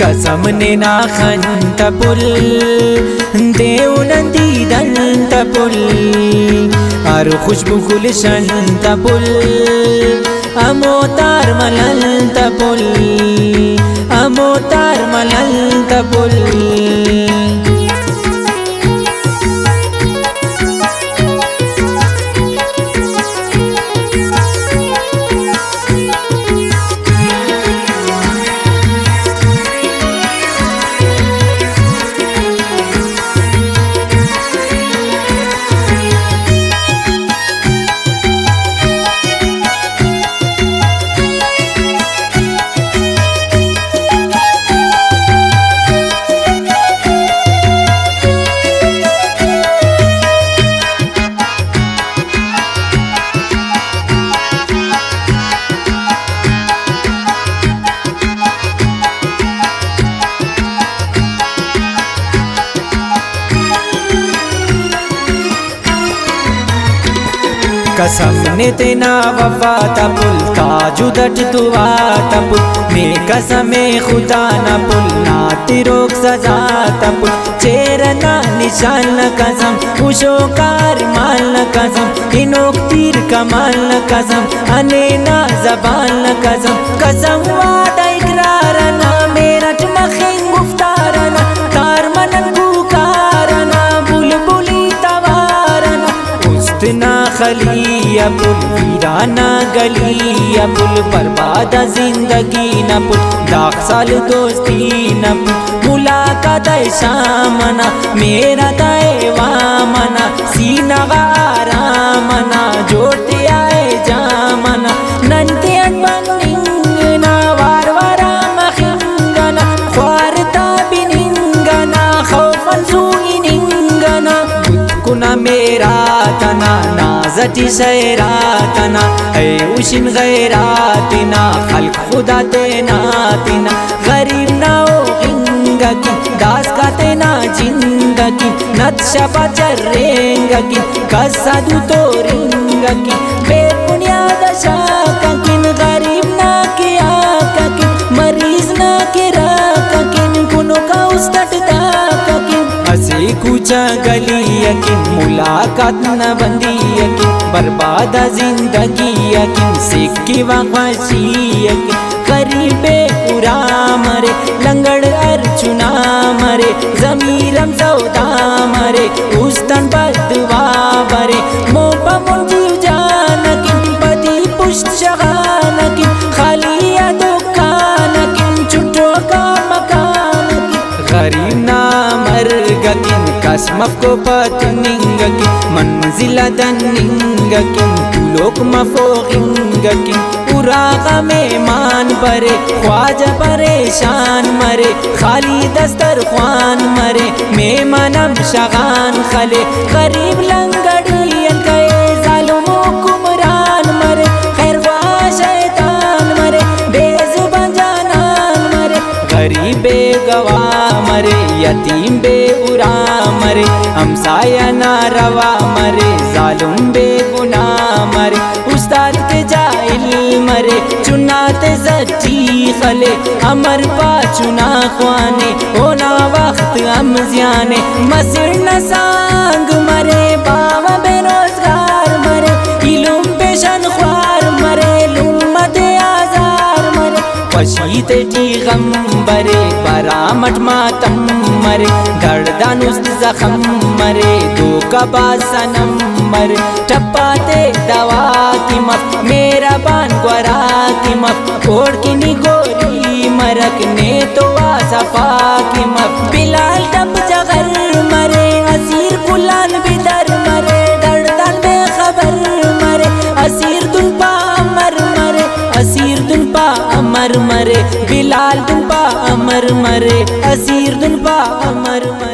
कसम ने ना खंत पुल देव नंदी दंत पुल आरु खुशबू गुलशंत पुल अमोतार मलंत पुल अमोतार मलंत पुल कसम ने तेना वफा तपुल ताजुदट दुआ तपुल ने कसमे खुदा न पुल ना तिरोक सजा तपुल चेरना निशान न कसम उशोकार माल न कसम इनोक तीर कमाल न कसम अने ना जबान न कसम कसम वादा इकरार ना मेरठ मखिंग गुफ्तार ना तार मनन गुकार ना बुलबुली तवार ना उस्तना खलिया पुल वीराना गलिया पुल बर्बाद जिंदगी न पुल दाग साल दोस्ती न पुल मुलाकात शामना मेरा दाए वामना सीना आरामना जोड़ते आए जामना नंते अनबनिंगना वार वारा मखिंगना ख्वारता बिनिंगना खौफन सुइनिंगना कुना मेरा तना नाजटी शैरातना है उशिन गैरातना खल्क खुदा तेना तेना गरीब ना ओ हिंगा की दास का तेना जिंदगी नत शबा चरेंगा की कसादू तो रिंगा की बेबुनियाद शाका किन गरीब ना किया का किन मरीज ना किरा का किन कुनो का उस्तट दा का किन हसी कुचा गली यकिन मुलाकात न बंदी यकिन बर्बाद जिंदगी यकिन सिक्की वाशी यकिन करीबे पूरा मरे लंगड़ अर्चुना मरे जमीरम सौदा मरे उस्तन बदवा मरे मोपा मुंजी जानकिन पति पुष्ट शगानकिन खालिया दुकानकिन चुटो का मकानकिन गरीब ना मर गकिन कसमफ को पतनिंगकिन मंजिला दनिंगकिन तुलोक मफोगिंगकिन पुरागा में मान परे ख्वाजा परेशान मरे खाली दस्तर ख्वान मरे मेमनम शगान खले गरीब लंगड़ियन कए जालुमो कुमरान मरे खैरवा शैतान मरे बेजुबान जानान मरे गरीब बेगवा मरे यतीम बेगुरा मरे हमसाया नारवा मरे जालुम बेगुना मरे उस्ताद के जाहिल मरे चुनाते सच्ची खले अमर पा चुना ख्वाने होना वक्त हम ज़ियाने मसिर न सांग मरे बावा बेरोजगार मरे इलुम पेशन ख्वार मरे लुम्मत आजार मरे पशीते टी गम बरे बरामट मातम मरे दर्दानुस्त जखम मरे दो कबा सनम मरे टप्पाते दवा की मत मेरा बान ग्वरा की मत ओढ़ की निगोरी मरक ने तो आसफा की मत बिलाल टप जगर मरे असीर कुलान बिदर मरे दर्दन बेखबर मरे असीर दुन पा अमर मरे असीर दुन पा अमर मरे बिलाल दुन पा अमर मरे असीर दुन पा अमर मरे।